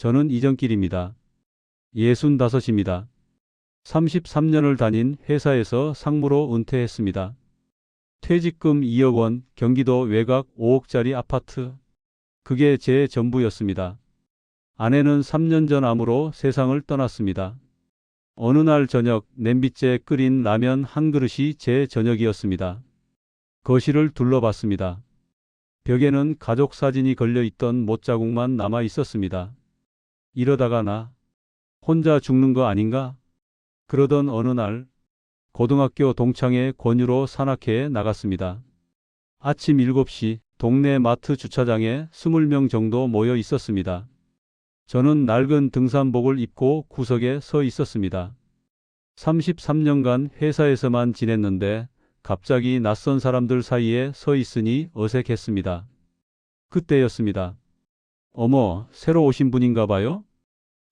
저는 이정길입니다. 65입니다. 33년을 다닌 회사에서 상무로 은퇴했습니다. 퇴직금 2억 원, 경기도 외곽 5억짜리 아파트. 그게 제 전부였습니다. 아내는 3년 전 암으로 세상을 떠났습니다. 어느 날 저녁 냄비째 끓인 라면 한 그릇이 제 저녁이었습니다. 거실을 둘러봤습니다. 벽에는 가족 사진이 걸려 있던 못자국만 남아 있었습니다. 이러다가 나 혼자 죽는 거 아닌가? 그러던 어느 날 고등학교 동창회 권유로 산악회에 나갔습니다. 아침 7시 동네 마트 주차장에 20명 정도 모여 있었습니다. 저는 낡은 등산복을 입고 구석에 서 있었습니다. 33년간 회사에서만 지냈는데 갑자기 낯선 사람들 사이에 서 있으니 어색했습니다. 그때였습니다. 어머, 새로 오신 분인가 봐요?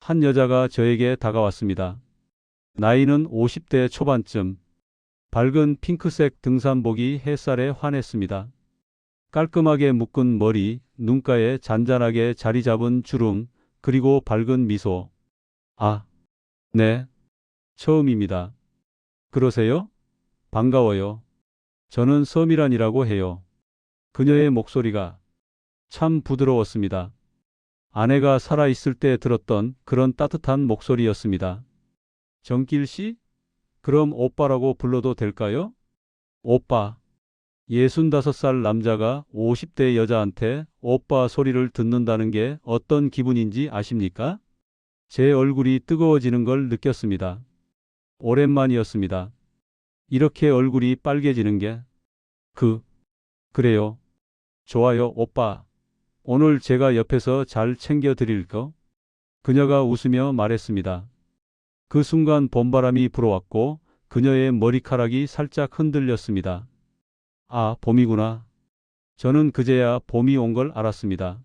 한 여자가 저에게 다가왔습니다. 나이는 50대 초반쯤. 밝은 핑크색 등산복이 햇살에 환했습니다. 깔끔하게 묶은 머리, 눈가에 잔잔하게 자리 잡은 주름, 그리고 밝은 미소. 아, 네. 처음입니다. 그러세요? 반가워요. 저는 서미란이라고 해요. 그녀의 목소리가 참 부드러웠습니다. 아내가 살아있을 때 들었던 그런 따뜻한 목소리였습니다. 정길 씨? 그럼 오빠라고 불러도 될까요? 오빠. 65살 남자가 50대 여자한테 오빠 소리를 듣는다는 게 어떤 기분인지 아십니까? 제 얼굴이 뜨거워지는 걸 느꼈습니다. 오랜만이었습니다. 이렇게 얼굴이 빨개지는 게. 그래요. 좋아요, 오빠. 오늘 제가 옆에서 잘 챙겨드릴 거? 그녀가 웃으며 말했습니다. 그 순간 봄바람이 불어왔고 그녀의 머리카락이 살짝 흔들렸습니다. 아, 봄이구나. 저는 그제야 봄이 온 걸 알았습니다.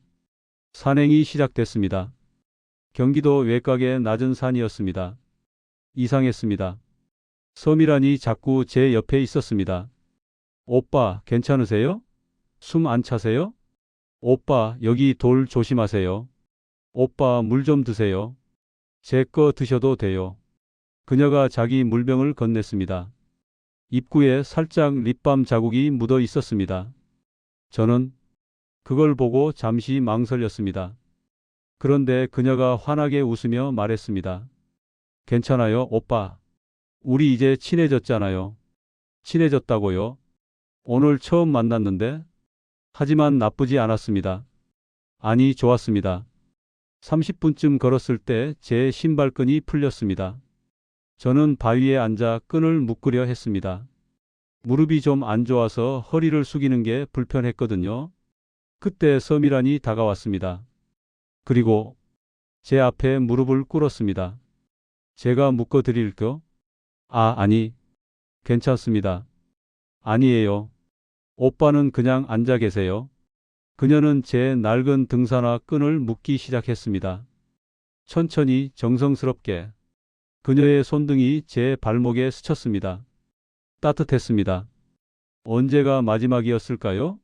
산행이 시작됐습니다. 경기도 외곽의 낮은 산이었습니다. 이상했습니다. 서미란이 자꾸 제 옆에 있었습니다. 오빠, 괜찮으세요? 숨 안 차세요? 오빠, 여기 돌 조심하세요. 오빠, 물 좀 드세요. 제 거 드셔도 돼요. 그녀가 자기 물병을 건넸습니다. 입구에 살짝 립밤 자국이 묻어 있었습니다. 저는 그걸 보고 잠시 망설였습니다. 그런데 그녀가 환하게 웃으며 말했습니다. 괜찮아요, 오빠. 우리 이제 친해졌잖아요. 친해졌다고요? 오늘 처음 만났는데? 하지만 나쁘지 않았습니다. 아니, 좋았습니다. 30분쯤 걸었을 때 제 신발끈이 풀렸습니다. 저는 바위에 앉아 끈을 묶으려 했습니다. 무릎이 좀 안 좋아서 허리를 숙이는 게 불편했거든요. 그때 서미란이 다가왔습니다. 그리고 제 앞에 무릎을 꿇었습니다. 제가 묶어드릴까? 아니, 괜찮습니다. 아니에요. 오빠는 그냥 앉아 계세요. 그녀는 제 낡은 등산화 끈을 묶기 시작했습니다. 천천히 정성스럽게. 그녀의 손등이 제 발목에 스쳤습니다. 따뜻했습니다. 언제가 마지막이었을까요?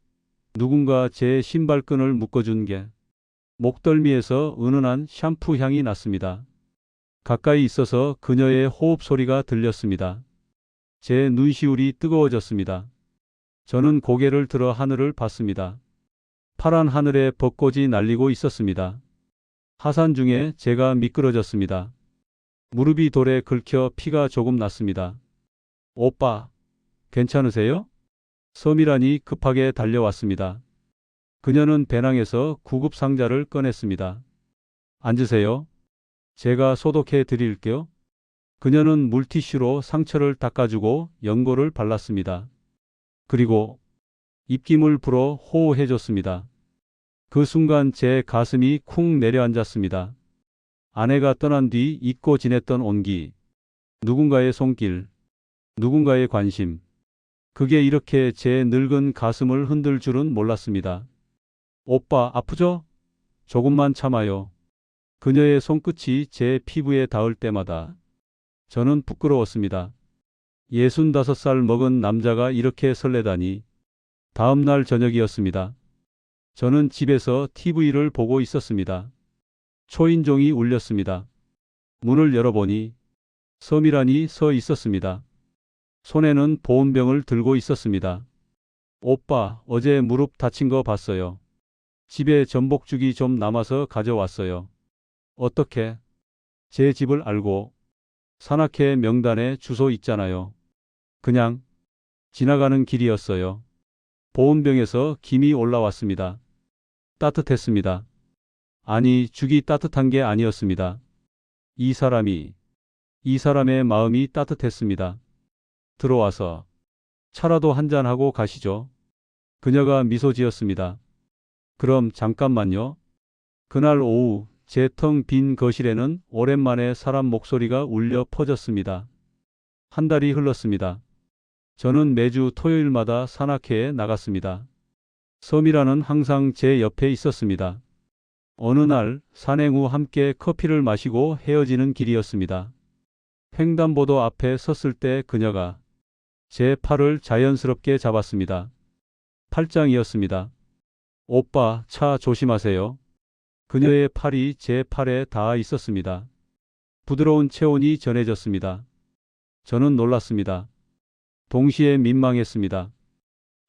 누군가 제 신발끈을 묶어준 게. 목덜미에서 은은한 샴푸 향이 났습니다. 가까이 있어서 그녀의 호흡 소리가 들렸습니다. 제 눈시울이 뜨거워졌습니다. 저는 고개를 들어 하늘을 봤습니다. 파란 하늘에 벚꽃이 날리고 있었습니다. 하산 중에 제가 미끄러졌습니다. 무릎이 돌에 긁혀 피가 조금 났습니다. 오빠, 괜찮으세요? 서미란이 급하게 달려왔습니다. 그녀는 배낭에서 구급 상자를 꺼냈습니다. 앉으세요. 제가 소독해 드릴게요. 그녀는 물티슈로 상처를 닦아주고 연고를 발랐습니다. 그리고 입김을 불어 호호해 줬습니다. 그 순간 제 가슴이 쿵 내려앉았습니다. 아내가 떠난 뒤 잊고 지냈던 온기, 누군가의 손길, 누군가의 관심. 그게 이렇게 제 늙은 가슴을 흔들 줄은 몰랐습니다. 오빠, 아프죠? 조금만 참아요. 그녀의 손끝이 제 피부에 닿을 때마다 저는 부끄러웠습니다. 65살 먹은 남자가 이렇게 설레다니. 다음 날 저녁이었습니다. 저는 집에서 TV를 보고 있었습니다. 초인종이 울렸습니다. 문을 열어보니 서미란이 서 있었습니다. 손에는 보온병을 들고 있었습니다. 오빠, 어제 무릎 다친 거 봤어요. 집에 전복죽이 좀 남아서 가져왔어요. 어떻게? 제 집을 알고 산악회 명단에 주소 있잖아요. 그냥 지나가는 길이었어요. 보온병에서 김이 올라왔습니다. 따뜻했습니다. 아니, 죽이 따뜻한 게 아니었습니다. 이 사람의 마음이 따뜻했습니다. 들어와서 차라도 한잔하고 가시죠. 그녀가 미소 지었습니다. 그럼 잠깐만요. 그날 오후 제 텅 빈 거실에는 오랜만에 사람 목소리가 울려 퍼졌습니다. 한 달이 흘렀습니다. 저는 매주 토요일마다 산악회에 나갔습니다. 서미라는 항상 제 옆에 있었습니다. 어느 날 산행 후 함께 커피를 마시고 헤어지는 길이었습니다. 횡단보도 앞에 섰을 때 그녀가 제 팔을 자연스럽게 잡았습니다. 팔짱이었습니다. 오빠, 차 조심하세요. 그녀의 팔이 제 팔에 닿아 있었습니다. 부드러운 체온이 전해졌습니다. 저는 놀랐습니다. 동시에 민망했습니다.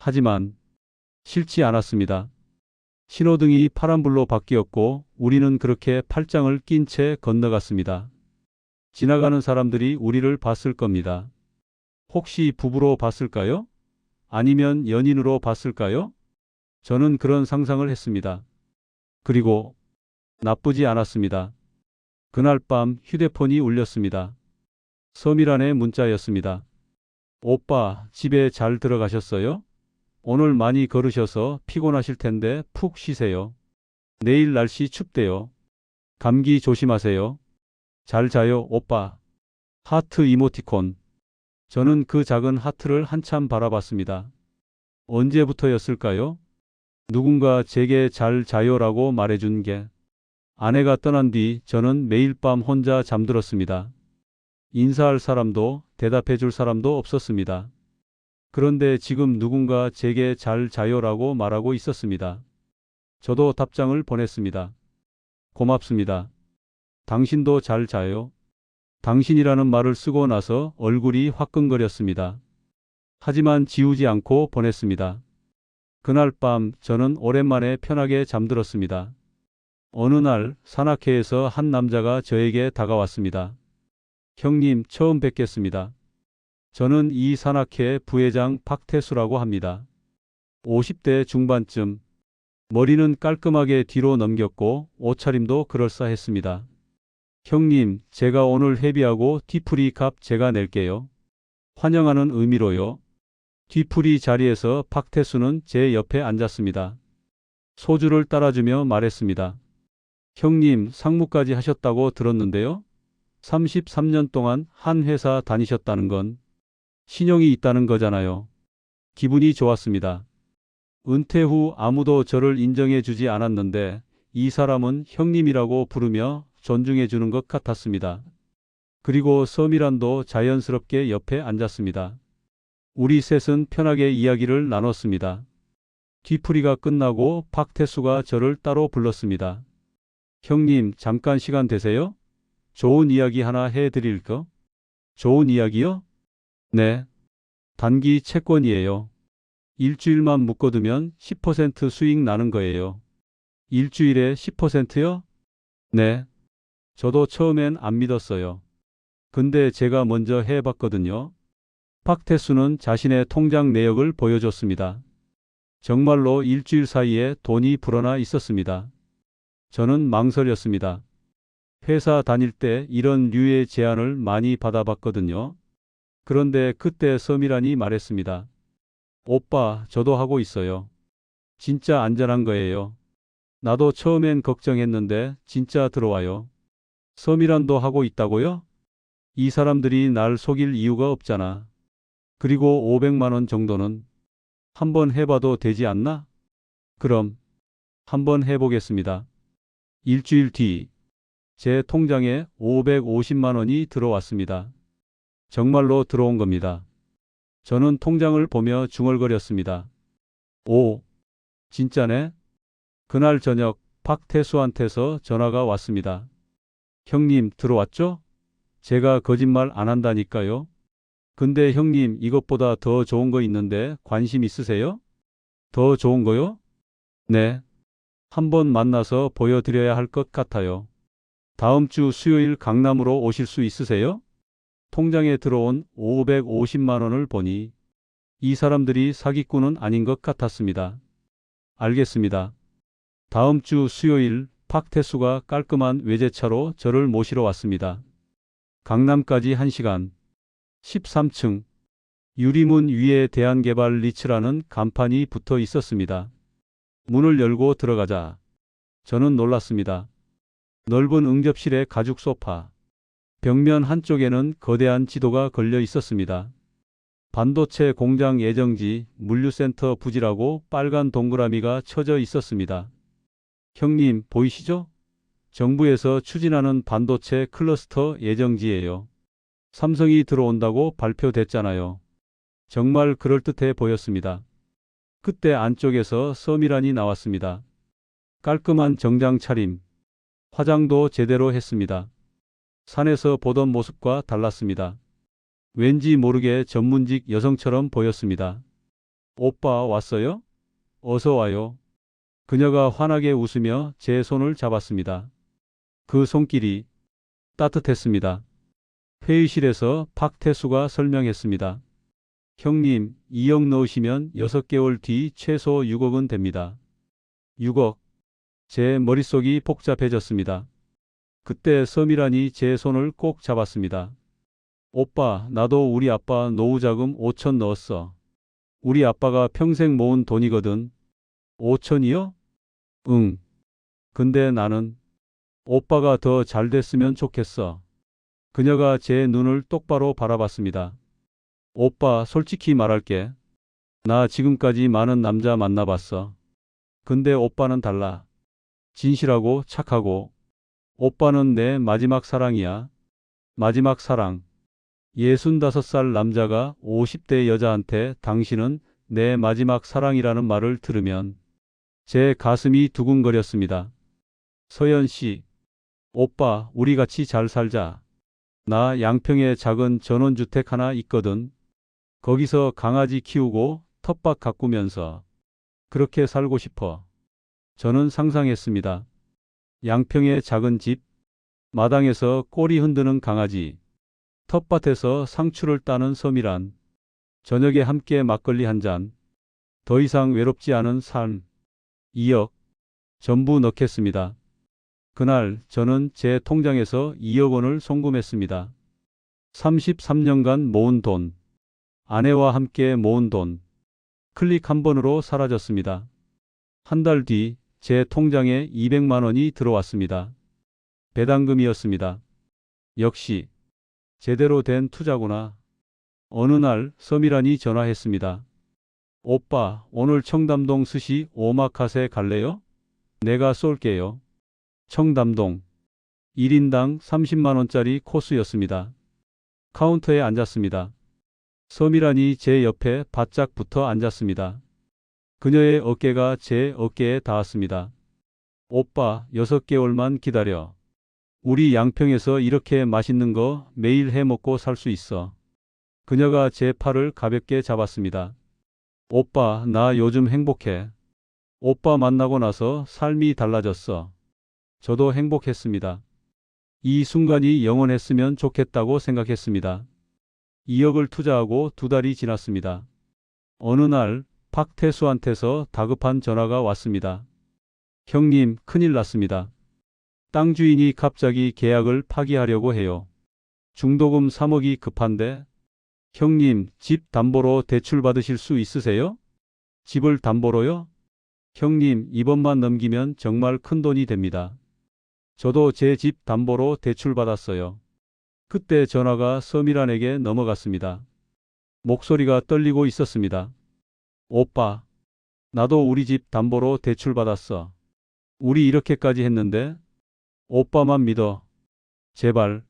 하지만 싫지 않았습니다. 신호등이 파란불로 바뀌었고 우리는 그렇게 팔짱을 낀 채 건너갔습니다. 지나가는 사람들이 우리를 봤을 겁니다. 혹시 부부로 봤을까요? 아니면 연인으로 봤을까요? 저는 그런 상상을 했습니다. 그리고 나쁘지 않았습니다. 그날 밤 휴대폰이 울렸습니다. 서미란의 문자였습니다. 오빠, 집에 잘 들어가셨어요? 오늘 많이 걸으셔서 피곤하실 텐데 푹 쉬세요. 내일 날씨 춥대요. 감기 조심하세요. 잘 자요, 오빠. 하트 이모티콘. 저는 그 작은 하트를 한참 바라봤습니다. 언제부터였을까요? 누군가 제게 잘 자요라고 말해준 게. 아내가 떠난 뒤 저는 매일 밤 혼자 잠들었습니다. 인사할 사람도 대답해 줄 사람도 없었습니다. 그런데 지금 누군가 제게 잘 자요라고 말하고 있었습니다. 저도 답장을 보냈습니다. 고맙습니다. 당신도 잘 자요. 당신이라는 말을 쓰고 나서 얼굴이 화끈거렸습니다. 하지만 지우지 않고 보냈습니다. 그날 밤 저는 오랜만에 편하게 잠들었습니다. 어느 날 산악회에서 한 남자가 저에게 다가왔습니다. 형님, 처음 뵙겠습니다. 저는 이 산악회 부회장 박태수라고 합니다. 50대 중반쯤, 머리는 깔끔하게 뒤로 넘겼고 옷차림도 그럴싸했습니다. 형님, 제가 오늘 회비하고 뒤풀이 값 제가 낼게요. 환영하는 의미로요. 뒤풀이 자리에서 박태수는 제 옆에 앉았습니다. 소주를 따라주며 말했습니다. 형님, 상무까지 하셨다고 들었는데요. 33년 동안 한 회사 다니셨다는 건 신용이 있다는 거잖아요. 기분이 좋았습니다. 은퇴 후 아무도 저를 인정해 주지 않았는데 이 사람은 형님이라고 부르며 존중해 주는 것 같았습니다. 그리고 서미란도 자연스럽게 옆에 앉았습니다. 우리 셋은 편하게 이야기를 나눴습니다. 뒤풀이가 끝나고 박태수가 저를 따로 불렀습니다. 형님, 잠깐 시간 되세요? 좋은 이야기 하나 해드릴까? 좋은 이야기요? 네. 단기 채권이에요. 일주일만 묶어두면 10% 수익 나는 거예요. 일주일에 10%요? 네. 저도 처음엔 안 믿었어요. 근데 제가 먼저 해봤거든요. 박태수는 자신의 통장 내역을 보여줬습니다. 정말로 일주일 사이에 돈이 불어나 있었습니다. 저는 망설였습니다. 회사 다닐 때 이런 류의 제안을 많이 받아봤거든요. 그런데 그때 서미란이 말했습니다. 오빠, 저도 하고 있어요. 진짜 안전한 거예요. 나도 처음엔 걱정했는데 진짜 들어와요. 서미란도 하고 있다고요? 이 사람들이 날 속일 이유가 없잖아. 그리고 500만 원 정도는 한번 해봐도 되지 않나? 그럼 한번 해보겠습니다. 일주일 뒤 제 통장에 550만 원이 들어왔습니다. 정말로 들어온 겁니다. 저는 통장을 보며 중얼거렸습니다. 오, 진짜네? 그날 저녁 박태수한테서 전화가 왔습니다. 형님 들어왔죠? 제가 거짓말 안 한다니까요. 근데 형님 이것보다 더 좋은 거 있는데 관심 있으세요? 더 좋은 거요? 네. 한번 만나서 보여드려야 할 것 같아요. 다음 주 수요일 강남으로 오실 수 있으세요? 통장에 들어온 550만 원을 보니 이 사람들이 사기꾼은 아닌 것 같았습니다. 알겠습니다. 다음 주 수요일 박태수가 깔끔한 외제차로 저를 모시러 왔습니다. 강남까지 1시간. 13층. 유리문 위에 대한개발 리츠라는 간판이 붙어 있었습니다. 문을 열고 들어가자 저는 놀랐습니다. 넓은 응접실의 가죽 소파, 벽면 한쪽에는 거대한 지도가 걸려 있었습니다. 반도체 공장 예정지, 물류센터 부지라고 빨간 동그라미가 쳐져 있었습니다. 형님 보이시죠? 정부에서 추진하는 반도체 클러스터 예정지예요. 삼성이 들어온다고 발표됐잖아요. 정말 그럴듯해 보였습니다. 그때 안쪽에서 서미란이 나왔습니다. 깔끔한 정장 차림, 화장도 제대로 했습니다. 산에서 보던 모습과 달랐습니다. 왠지 모르게 전문직 여성처럼 보였습니다. 오빠 왔어요? 어서 와요. 그녀가 환하게 웃으며 제 손을 잡았습니다. 그 손길이 따뜻했습니다. 회의실에서 박태수가 설명했습니다. 형님, 2억 넣으시면 6개월 뒤 최소 6억은 됩니다. 6억. 제 머릿속이 복잡해졌습니다. 그때 서미란이 제 손을 꼭 잡았습니다. 오빠, 나도 우리 아빠 노후자금 5천 넣었어. 우리 아빠가 평생 모은 돈이거든. 5천이요? 응. 근데 나는 오빠가 더 잘 됐으면 좋겠어. 그녀가 제 눈을 똑바로 바라봤습니다. 오빠, 솔직히 말할게. 나 지금까지 많은 남자 만나봤어. 근데 오빠는 달라. 진실하고 착하고. 오빠는 내 마지막 사랑이야. 마지막 사랑. 65살 남자가 50대 여자한테 당신은 내 마지막 사랑이라는 말을 들으면 제 가슴이 두근거렸습니다. 서연 씨, 오빠, 우리 같이 잘 살자. 나 양평에 작은 전원주택 하나 있거든. 거기서 강아지 키우고 텃밭 가꾸면서 그렇게 살고 싶어. 저는 상상했습니다. 양평의 작은 집, 마당에서 꼬리 흔드는 강아지, 텃밭에서 상추를 따는 서미란, 저녁에 함께 막걸리 한 잔, 더 이상 외롭지 않은 삶. 2억, 전부 넣겠습니다. 그날 저는 제 통장에서 2억 원을 송금했습니다. 33년간 모은 돈, 아내와 함께 모은 돈, 클릭 한 번으로 사라졌습니다. 한 달 뒤 제 통장에 200만 원이 들어왔습니다. 배당금이었습니다. 역시 제대로 된 투자구나. 어느 날 서미란이 전화했습니다. 오빠, 오늘 청담동 스시 오마카세 갈래요? 내가 쏠게요. 청담동. 1인당 30만 원짜리 코스였습니다. 카운터에 앉았습니다. 서미란이 제 옆에 바짝 붙어 앉았습니다. 그녀의 어깨가 제 어깨에 닿았습니다. 오빠, 6개월만 기다려. 우리 양평에서 이렇게 맛있는 거 매일 해 먹고 살 수 있어. 그녀가 제 팔을 가볍게 잡았습니다. 오빠, 나 요즘 행복해. 오빠 만나고 나서 삶이 달라졌어. 저도 행복했습니다. 이 순간이 영원했으면 좋겠다고 생각했습니다. 2억을 투자하고 2달이 지났습니다. 어느 날 박태수한테서 다급한 전화가 왔습니다. 형님, 큰일 났습니다. 땅 주인이 갑자기 계약을 파기하려고 해요. 중도금 3억이 급한데. 형님, 집 담보로 대출 받으실 수 있으세요? 집을 담보로요? 형님, 이번만 넘기면 정말 큰 돈이 됩니다. 저도 제 집 담보로 대출 받았어요. 그때 전화가 서미란에게 넘어갔습니다. 목소리가 떨리고 있었습니다. 오빠, 나도 우리 집 담보로 대출 받았어. 우리 이렇게까지 했는데 오빠만 믿어. 제발.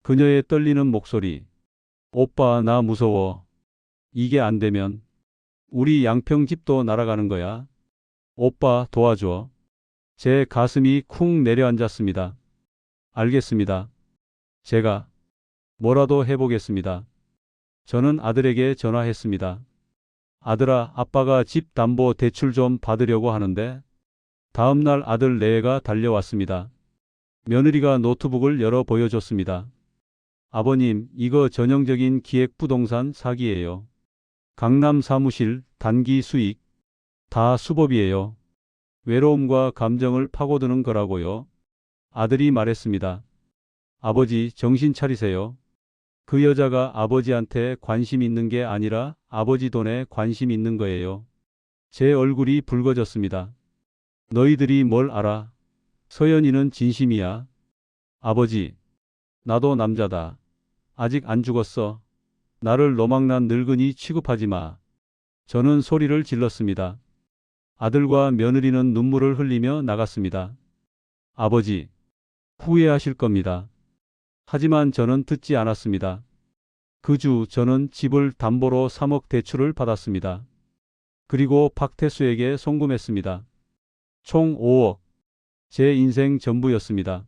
그녀의 떨리는 목소리. 오빠, 나 무서워. 이게 안 되면 우리 양평 집도 날아가는 거야. 오빠, 도와줘. 제 가슴이 쿵 내려앉았습니다. 알겠습니다. 제가 뭐라도 해보겠습니다. 저는 아들에게 전화했습니다. 아들아, 아빠가 집 담보 대출 좀 받으려고 하는데. 다음 날 아들 내외가 달려왔습니다. 며느리가 노트북을 열어 보여줬습니다. 아버님, 이거 전형적인 기획부동산 사기예요. 강남 사무실, 단기 수익, 다 수법이에요. 외로움과 감정을 파고드는 거라고요. 아들이 말했습니다. 아버지, 정신 차리세요. 그 여자가 아버지한테 관심 있는 게 아니라 아버지 돈에 관심 있는 거예요. 제 얼굴이 붉어졌습니다. 너희들이 뭘 알아? 서연이는 진심이야. 아버지, 나도 남자다. 아직 안 죽었어. 나를 노망난 늙은이 취급하지 마. 저는 소리를 질렀습니다. 아들과 며느리는 눈물을 흘리며 나갔습니다. 아버지, 후회하실 겁니다. 하지만 저는 듣지 않았습니다. 그 주 저는 집을 담보로 3억 대출을 받았습니다. 그리고 박태수에게 송금했습니다. 총 5억. 제 인생 전부였습니다.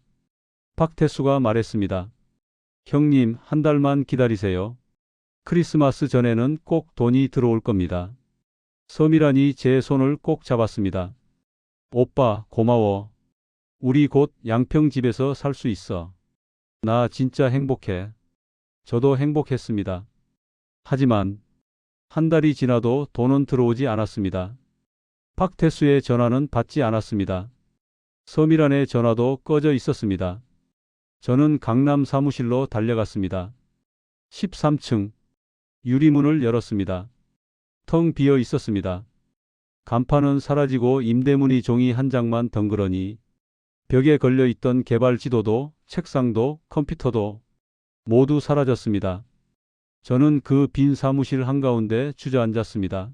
박태수가 말했습니다. 형님, 한 달만 기다리세요. 크리스마스 전에는 꼭 돈이 들어올 겁니다. 서미란이 제 손을 꼭 잡았습니다. 오빠, 고마워. 우리 곧 양평집에서 살 수 있어. 나 진짜 행복해. 저도 행복했습니다. 하지만 한 달이 지나도 돈은 들어오지 않았습니다. 박태수의 전화는 받지 않았습니다. 서미란의 전화도 꺼져 있었습니다. 저는 강남 사무실로 달려갔습니다. 13층. 유리문을 열었습니다. 텅 비어 있었습니다. 간판은 사라지고 임대문의 종이 한 장만 덩그러니 벽에 걸려 있던 개발 지도도 책상도 컴퓨터도 모두 사라졌습니다. 저는 그 빈 사무실 한가운데 주저앉았습니다.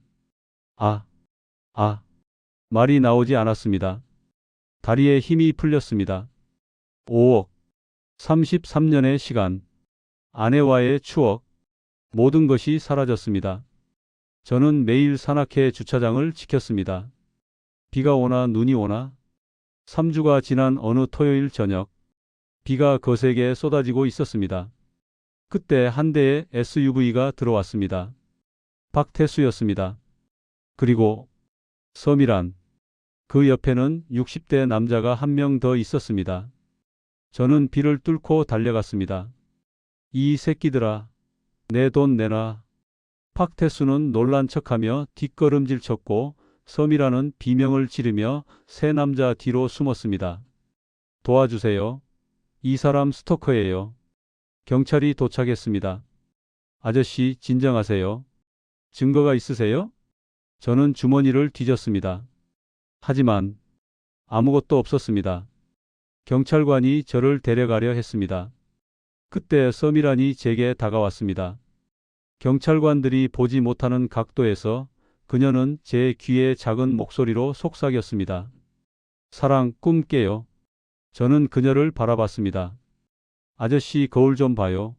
말이 나오지 않았습니다. 다리에 힘이 풀렸습니다. 5억, 33년의 시간, 아내와의 추억, 모든 것이 사라졌습니다. 저는 매일 산악회 주차장을 지켰습니다. 비가 오나 눈이 오나 3주가 지난 어느 토요일 저녁, 비가 거세게 쏟아지고 있었습니다. 그때 한 대의 SUV가 들어왔습니다. 박태수였습니다. 그리고 서미란, 그 옆에는 60대 남자가 한 명 더 있었습니다. 저는 비를 뚫고 달려갔습니다. 이 새끼들아, 내 돈 내놔. 박태수는 놀란 척하며 뒷걸음질 쳤고 서미란은 비명을 지르며 세 남자 뒤로 숨었습니다. 도와주세요. 이 사람 스토커예요. 경찰이 도착했습니다. 아저씨, 진정하세요. 증거가 있으세요? 저는 주머니를 뒤졌습니다. 하지만 아무것도 없었습니다. 경찰관이 저를 데려가려 했습니다. 그때 서미란이 제게 다가왔습니다. 경찰관들이 보지 못하는 각도에서 그녀는 제 귀에 작은 목소리로 속삭였습니다. 사랑, 꿈 깨요. 저는 그녀를 바라봤습니다. 아저씨, 거울 좀 봐요.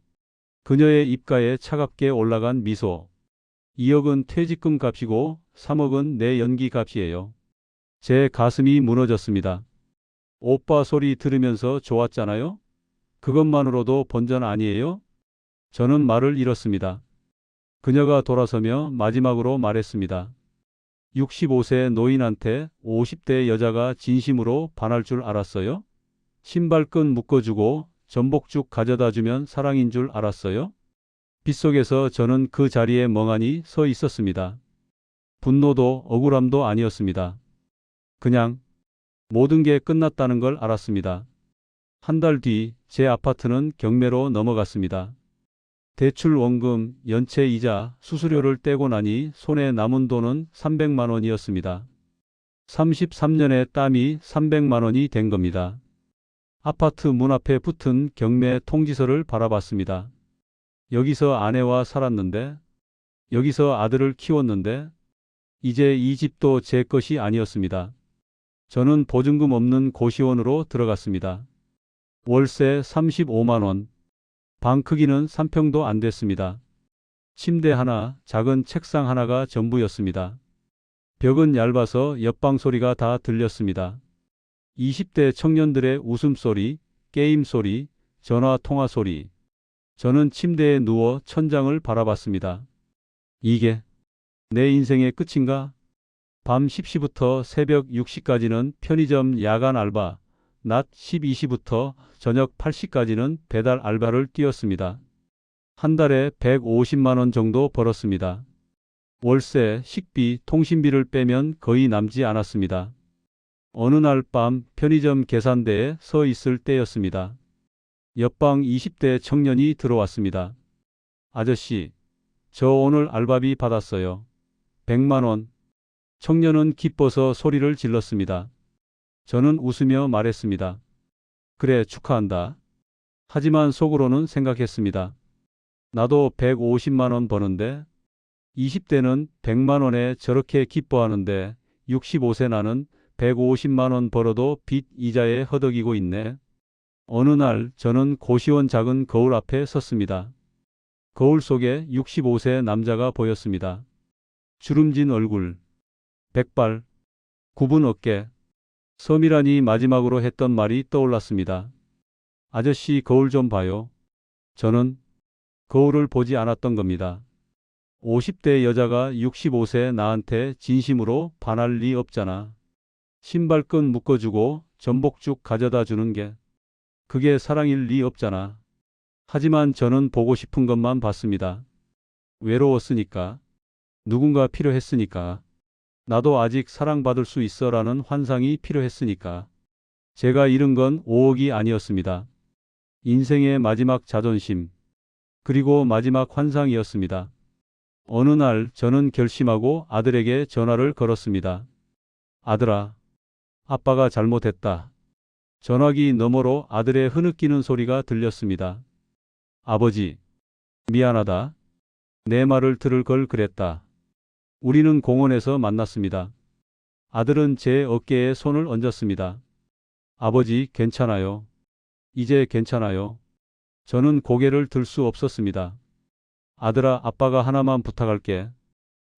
그녀의 입가에 차갑게 올라간 미소. 2억은 퇴직금 값이고 3억은 내 연기 값이에요. 제 가슴이 무너졌습니다. 오빠 소리 들으면서 좋았잖아요? 그것만으로도 본전 아니에요? 저는 말을 잃었습니다. 그녀가 돌아서며 마지막으로 말했습니다. 65세 노인한테 50대 여자가 진심으로 반할 줄 알았어요? 신발끈 묶어주고 전복죽 가져다 주면 사랑인 줄 알았어요? 빗속에서 저는 그 자리에 멍하니 서 있었습니다. 분노도 억울함도 아니었습니다. 그냥 모든 게 끝났다는 걸 알았습니다. 한 달 뒤 제 아파트는 경매로 넘어갔습니다. 대출 원금, 연체 이자, 수수료를 떼고 나니 손에 남은 돈은 300만 원이었습니다. 33년의 땀이 300만 원이 된 겁니다. 아파트 문 앞에 붙은 경매 통지서를 바라봤습니다. 여기서 아내와 살았는데, 여기서 아들을 키웠는데, 이제 이 집도 제 것이 아니었습니다. 저는 보증금 없는 고시원으로 들어갔습니다. 월세 35만 원. 방 크기는 3평도 안 됐습니다. 침대 하나, 작은 책상 하나가 전부였습니다. 벽은 얇아서 옆방 소리가 다 들렸습니다. 20대 청년들의 웃음소리, 게임 소리, 전화 통화 소리. 저는 침대에 누워 천장을 바라봤습니다. 이게 내 인생의 끝인가? 밤 10시부터 새벽 6시까지는 편의점 야간 알바, 낮 12시부터 저녁 8시까지는 배달 알바를 뛰었습니다. 한 달에 150만 원 정도 벌었습니다. 월세, 식비, 통신비를 빼면 거의 남지 않았습니다. 어느 날 밤 편의점 계산대에 서 있을 때였습니다. 옆방 20대 청년이 들어왔습니다. 아저씨, 저 오늘 알바비 받았어요. 100만 원. 청년은 기뻐서 소리를 질렀습니다. 저는 웃으며 말했습니다. 그래, 축하한다. 하지만 속으로는 생각했습니다. 나도 150만 원 버는데 20대는 100만 원에 저렇게 기뻐하는데 65세 나는 150만 원 벌어도 빚 이자에 허덕이고 있네. 어느 날 저는 고시원 작은 거울 앞에 섰습니다. 거울 속에 65세 남자가 보였습니다. 주름진 얼굴, 백발, 굽은 어깨. 섬이라니 마지막으로 했던 말이 떠올랐습니다. 아저씨, 거울 좀 봐요. 저는 거울을 보지 않았던 겁니다. 50대 여자가 65세 나한테 진심으로 반할 리 없잖아. 신발끈 묶어주고 전복죽 가져다 주는 게 그게 사랑일 리 없잖아. 하지만 저는 보고 싶은 것만 봤습니다. 외로웠으니까. 누군가 필요했으니까. 나도 아직 사랑받을 수 있어라는 환상이 필요했으니까. 제가 잃은 건 5억이 아니었습니다. 인생의 마지막 자존심, 그리고 마지막 환상이었습니다. 어느 날 저는 결심하고 아들에게 전화를 걸었습니다. 아들아, 아빠가 잘못했다. 전화기 너머로 아들의 흐느끼는 소리가 들렸습니다. 아버지, 미안하다. 내 말을 들을 걸 그랬다. 우리는 공원에서 만났습니다. 아들은 제 어깨에 손을 얹었습니다. 아버지, 괜찮아요. 이제 괜찮아요. 저는 고개를 들 수 없었습니다. 아들아, 아빠가 하나만 부탁할게.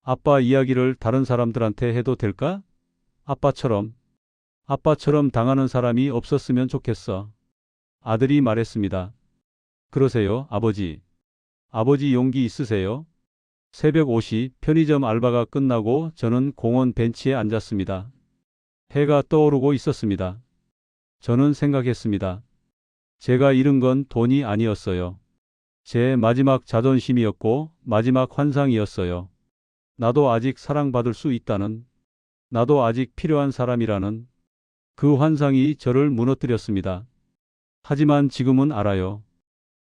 아빠 이야기를 다른 사람들한테 해도 될까? 아빠처럼 당하는 사람이 없었으면 좋겠어. 아들이 말했습니다. 그러세요, 아버지. 아버지 용기 있으세요? 새벽 5시 편의점 알바가 끝나고 저는 공원 벤치에 앉았습니다. 해가 떠오르고 있었습니다. 저는 생각했습니다. 제가 잃은 건 돈이 아니었어요. 제 마지막 자존심이었고 마지막 환상이었어요. 나도 아직 사랑받을 수 있다는, 나도 아직 필요한 사람이라는 그 환상이 저를 무너뜨렸습니다. 하지만 지금은 알아요.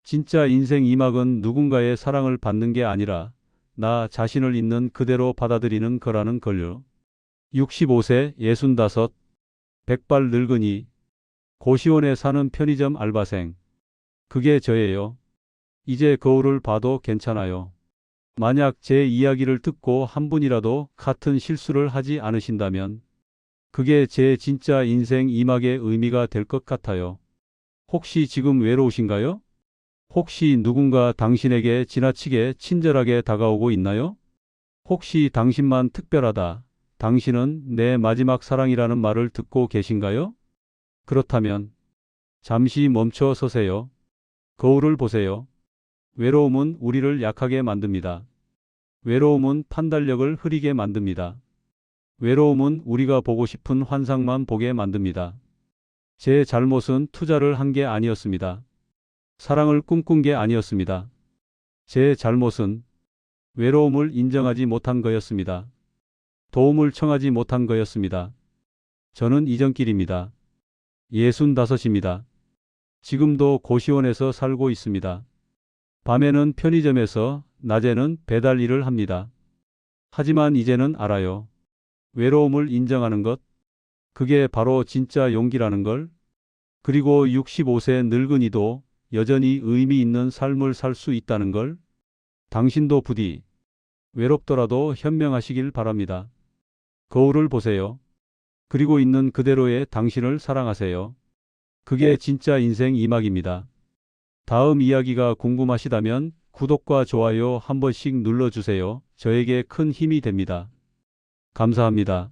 진짜 인생 2막은 누군가의 사랑을 받는 게 아니라 나 자신을 있는 그대로 받아들이는 거라는 걸요. 65세, 65, 백발 늙은이, 고시원에 사는 편의점 알바생. 그게 저예요. 이제 거울을 봐도 괜찮아요. 만약 제 이야기를 듣고 한 분이라도 같은 실수를 하지 않으신다면 그게 제 진짜 인생 2막의 의미가 될 것 같아요. 혹시 지금 외로우신가요? 혹시 누군가 당신에게 지나치게 친절하게 다가오고 있나요? 혹시 당신만 특별하다, 당신은 내 마지막 사랑이라는 말을 듣고 계신가요? 그렇다면 잠시 멈춰 서세요. 거울을 보세요. 외로움은 우리를 약하게 만듭니다. 외로움은 판단력을 흐리게 만듭니다. 외로움은 우리가 보고 싶은 환상만 보게 만듭니다. 제 잘못은 투자를 한 게 아니었습니다. 사랑을 꿈꾼 게 아니었습니다. 제 잘못은 외로움을 인정하지 못한 거였습니다. 도움을 청하지 못한 거였습니다. 저는 이정길입니다. 65입니다. 지금도 고시원에서 살고 있습니다. 밤에는 편의점에서, 낮에는 배달 일을 합니다. 하지만 이제는 알아요. 외로움을 인정하는 것, 그게 바로 진짜 용기라는 걸. 그리고 65세 늙은이도 여전히 의미 있는 삶을 살 수 있다는 걸. 당신도 부디 외롭더라도 현명하시길 바랍니다. 거울을 보세요. 그리고 있는 그대로의 당신을 사랑하세요. 그게 진짜 인생 2막입니다. 다음 이야기가 궁금하시다면 구독과 좋아요 한 번씩 눌러주세요. 저에게 큰 힘이 됩니다. 감사합니다.